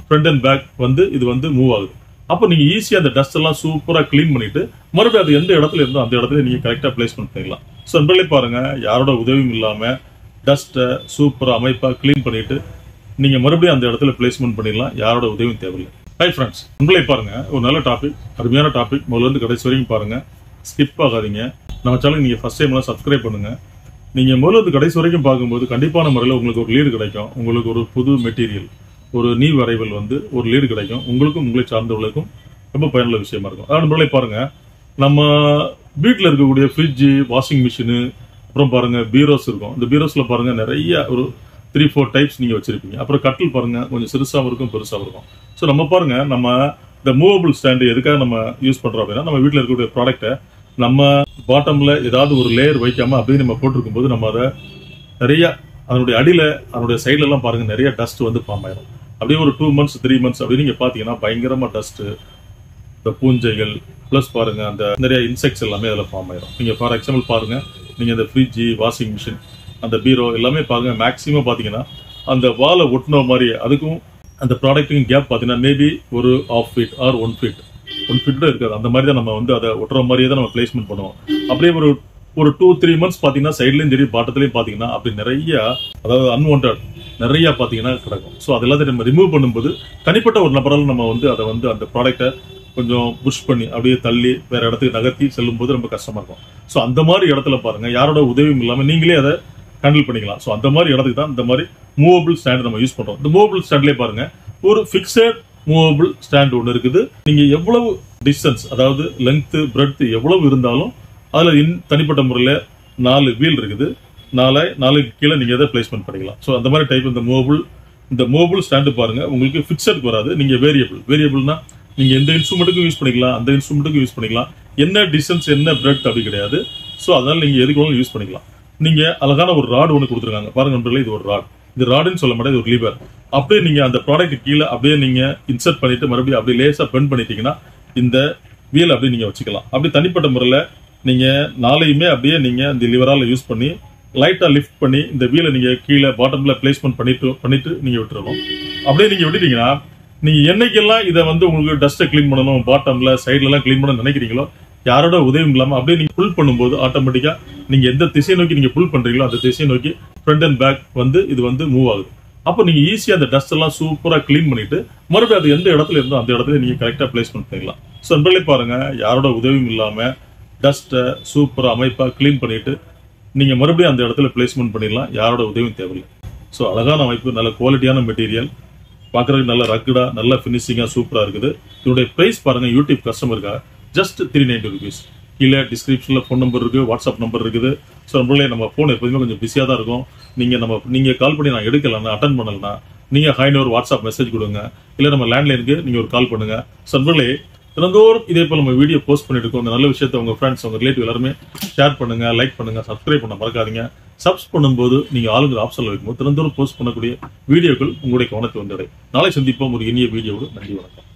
Front and back வந்து இது வந்து மூவ் ஆகுது. அப்போ நீங்க ஈஸியா அந்த டஸ்ட் எல்லாம் சூப்பரா கிளீன் பண்ணிட்டு மறுபடியும் அது எந்த இடத்துல இருந்தோ அந்த இடத்துல நீங்க கரெக்டா பிளேஸ்மெண்ட் பண்ணிடலாம். ஸோ நண்பர்களே பாருங்க, யாரோட உதவியும் இல்லாம டஸ்ட்டை சூப்பரா அமைப்பா கிளீன் பண்ணிட்டு நீங்க மறுபடியும் அந்த இடத்துல பிளேஸ்மெண்ட் பண்ணிடலாம். யாரோட உதவியும் தேவையில்லை. ஹை ஃப்ரெண்ட்ஸ், நண்பர்களே பாருங்க, ஒரு நல்ல டாபிக், அருமையான டாபிக். முதல்ல இருந்து கடைசி வரைக்கும் பாருங்க, ஸ்கிப் ஆகாதீங்க. நம்ம சேனல் நீங்க ஃபர்ஸ்ட் டைம் சப்ஸ்கிரைப் பண்ணுங்க. நீங்க முதல்ல இருந்து கடைசி வரைக்கும் பார்க்கும்போது கண்டிப்பான முறையில் உங்களுக்கு ஒரு லீடு கிடைக்கும். உங்களுக்கு ஒரு புது மெட்டீரியல், ஒரு நீ வரைவல் வந்து ஒரு லீடு கிடைக்கும். உங்களுக்கும் உங்களை சார்ந்தவர்களுக்கும் ரொம்ப பயனுள்ள விஷயமா இருக்கும். அதான் நண்பர்களே பாருங்க, நம்ம வீட்டில் இருக்கக்கூடிய ஃப்ரிட்ஜு, வாஷிங் மிஷினு, அப்புறம் பாருங்க பீரோஸ் இருக்கும். இந்த பீரோஸ்ல பாருங்க நிறைய ஒரு 3-4 டைப்ஸ் நீங்க வச்சிருப்பீங்க. அப்புறம் கட்டில் பாருங்க, கொஞ்சம் சிறுசாகவும் இருக்கும், பெருசாகவும் இருக்கும். ஸோ நம்ம பாருங்க, நம்ம இந்த மூவபிள் ஸ்டாண்டு எதுக்காக நம்ம யூஸ் பண்றோம் அப்படின்னா, நம்ம வீட்டில் இருக்கக்கூடிய ப்ராடக்ட்டை நம்ம பாட்டம்ல ஏதாவது ஒரு லேயர் வைக்காம அப்படியே நம்ம போட்டிருக்கும் போது நம்ம அதை நிறைய அதனுடைய அடியில அதனுடைய சைட்ல எல்லாம் பாருங்க நிறைய டஸ்ட் வந்து ஃபார்ம் ஆயிடும். அப்படியே ஒரு 2 months 3 months அப்படின்னு நீங்க பாத்தீங்கன்னா பயங்கரமா டஸ்ட், இந்த பூஞ்சைகள் பிளஸ் பாருங்க அந்த நிறைய இன்செக்ட்ஸ் எல்லாமே அதில் ஃபார்ம் ஆயிடும். நீங்க ஃபார் எக்ஸாம்பிள் பாருங்க, நீங்க இந்த ஃப்ரிட்ஜ், வாஷிங் மிஷின், அந்த பீரோ எல்லாமே பாருங்க, மேக்ஸிமம் பாத்தீங்கன்னா அந்த வாலை ஒட்டின மாதிரி அதுக்கும் அந்த ப்ராடக்ட்டுக்கும் கேப் பாத்தீங்கன்னா மேபி ஒரு 1/2 feet ஆர் 1 feet கூட இருக்காது. அந்த மாதிரி தான் நம்ம வந்து அதை ஒட்டுற மாதிரியே தான் நம்ம பிளேஸ்மெண்ட் பண்ணுவோம். அப்படியே ஒரு 2-3 months பாத்தீங்கன்னா சைட்லயும் சரி பாட்டத்திலையும் பாத்தீங்கன்னா அப்படி நிறைய, அதாவது அன்வான்ட் நிறைய பாத்தீங்கன்னா கிடக்கும். ஸோ அது எல்லாத்தையும் நம்ம ரிமூவ் பண்ணும்போது தனிப்பட்ட ஒரு நபரால் நம்ம வந்து அதை வந்து அந்த ப்ராடக்ட்டை கொஞ்சம் புஷ் பண்ணி அப்படியே தள்ளி வேற இடத்துக்கு நகர்த்தி செல்லும் போது ரொம்ப கஷ்டமா இருக்கும். ஸோ அந்த மாதிரி இடத்துல பாருங்க, யாரோட உதவியும் இல்லாம நீங்களே அதை ஹேண்டில் பண்ணிக்கலாம். ஸோ அந்த மாதிரி இடத்துக்கு தான் இந்த மாதிரி மூவபிள் ஸ்டாண்ட் நம்ம யூஸ் பண்றோம். இந்த மூவபிள் ஸ்டாண்ட்லேயே பாருங்க, ஒரு ஃபிக்ஸட் மூவபிள் ஸ்டாண்ட் ஒன்று இருக்குது. நீங்க எவ்வளவு டிஸ்டன்ஸ், அதாவது லென்த் பிரெட்த் எவ்வளவு இருந்தாலும் அதுல தனிப்பட்ட முறையில் 4 வீல் இருக்குது. 4 கீழே நீங்க எதை பிளேஸ்மெண்ட் பண்ணிக்கலாம். ஸோ அந்த மாதிரி டைப் இந்த மூவபிள் ஸ்டாண்டு பாருங்க, உங்களுக்கு ஃபிக்ஸட் வராது. நீங்க வேரியபிள்னா நீங்க எந்த இன்ஸ்ட்ருமெண்ட்டுக்கும் யூஸ் பண்ணிக்கலாம், அந்த இன்ஸ்ட்ருமெண்ட்டுக்கும் யூஸ் பண்ணிக்கலாம். என்ன டிஸ்டன்ஸ், என்ன பிரெட் அப்படி கிடையாது. ஸோ அதனால நீங்க எதுக்கு வேணாலும் யூஸ் பண்ணிக்கலாம். நீங்க அழகான ஒரு ராடு ஒன்று கொடுத்துருக்காங்க பாருங்க நண்பர்களே, இது ஒரு ராட். இது ராடுன்னு சொல்ல மாட்டேன், இது ஒரு லீவர். அப்படியே நீங்க அந்த ப்ராடக்ட் கீழே அப்படியே நீங்க இன்சர்ட் பண்ணிட்டு மறுபடியும் அப்படியே லேசா பெண்ட் பண்ணிட்டீங்கன்னா இந்த வீல் அப்படியே நீங்க வச்சுக்கலாம். அப்படி தனிப்பட்ட முறையில் நீங்க 4யுமே அப்படியே நீங்க இந்த லிவரால யூஸ் பண்ணி லைட்டா லிஃப்ட் பண்ணி இந்த வீலை நீங்க கீழே பாட்டம்ல பிளேஸ்மெண்ட் பண்ணிட்டு நீங்க விட்டுறணும். அப்படியே நீங்க விட்டுட்டீங்கன்னா நீங்க என்னைக்கெல்லாம் இதை வந்து உங்களுக்கு டஸ்ட்டை கிளீன் பண்ணணும், பாட்டம்ல சைட்ல எல்லாம் கிளீன் பண்ண நினைக்கிறீங்களோ, யாரோட உதவியும் இல்லாம அப்படியே நீங்க புல் பண்ணும்போது ஆட்டோமேட்டிக்கா நீங்க எந்த திசையை நோக்கி நீங்க புல் பண்றீங்களோ அந்த திசையை நோக்கி ஃப்ரண்ட் அண்ட் பேக் வந்து இது வந்து மூவ் ஆகுது. அப்போ நீங்க ஈஸியா அந்த டஸ்ட் எல்லாம் சூப்பரா கிளீன் பண்ணிட்டு மறுபடியும் அது எந்த இடத்துல இருந்தோ அந்த இடத்துல நீங்க கரெக்டா பிளேஸ்மெண்ட் பண்ணிடலாம். ஸோ நண்பர்களே பாருங்க, யாரோட உதவியும் இல்லாம டஸ்ட்டை சூப்பரா அமைப்பா கிளீன் பண்ணிட்டு நீங்க மறுபடியும் அந்த இடத்துல பிளேஸ்மெண்ட் பண்ணிடலாம். யாரோட உதவியும் தேவையில்லை. ஸோ அழகான அமைப்பு, நல்ல குவாலிட்டியான மெட்டீரியல், பார்க்கறதுக்கு நல்ல ரக்குடா, நல்ல ஃபினிஷிங்கா சூப்பரா இருக்குது. இதோடைய பிரைஸ் பாருங்க, யூடியூப் கஸ்டமருக்காக ஜஸ்ட் 390 rupees. கீழே டிஸ்கிரிப்ஷன்ல ஃபோன் நம்பர் இருக்கு, வாட்ஸ்அப் நம்பர் இருக்குது. ஸோ நம்மளே நம்ம ஃபோன் எப்போதுமே கொஞ்சம் பிஸியாக தான் இருக்கும். நீங்க கால் பண்ணி நான் எடுக்கலன்னா, அட்டன் பண்ணலன்னா நீங்க ஹைன்னு ஒரு வாட்ஸ்அப் மெசேஜ் கொடுங்க, இல்லை நம்ம லேண்ட்லைனுக்கு நீங்க ஒரு கால் பண்ணுங்க. ஸோ நம்மளே தினந்தோறும் இதே போல நம்ம வீடியோ போஸ்ட் பண்ணிட்டு இருக்கோம். இந்த நல்ல விஷயத்தை உங்க ஃப்ரெண்ட்ஸ், உங்க ரிலேட்டிவ் எல்லாருமே ஷேர் பண்ணுங்க, லைக் பண்ணுங்க, சப்ஸ்கிரைப் பண்ண மறக்காதீங்க. சப்ஸ் பண்ணும்போது நீங்க ஆளுங்க ஆப்ஷன்ல வைக்கும்போது தினந்தோறும் போஸ்ட் பண்ணக்கூடிய வீடியோக்கள் உங்களுடைய கவனத்தை வந்துடும். நாளை சந்திப்போம் ஒரு இனிய வீடியோவோடு. நன்றி, வணக்கம்.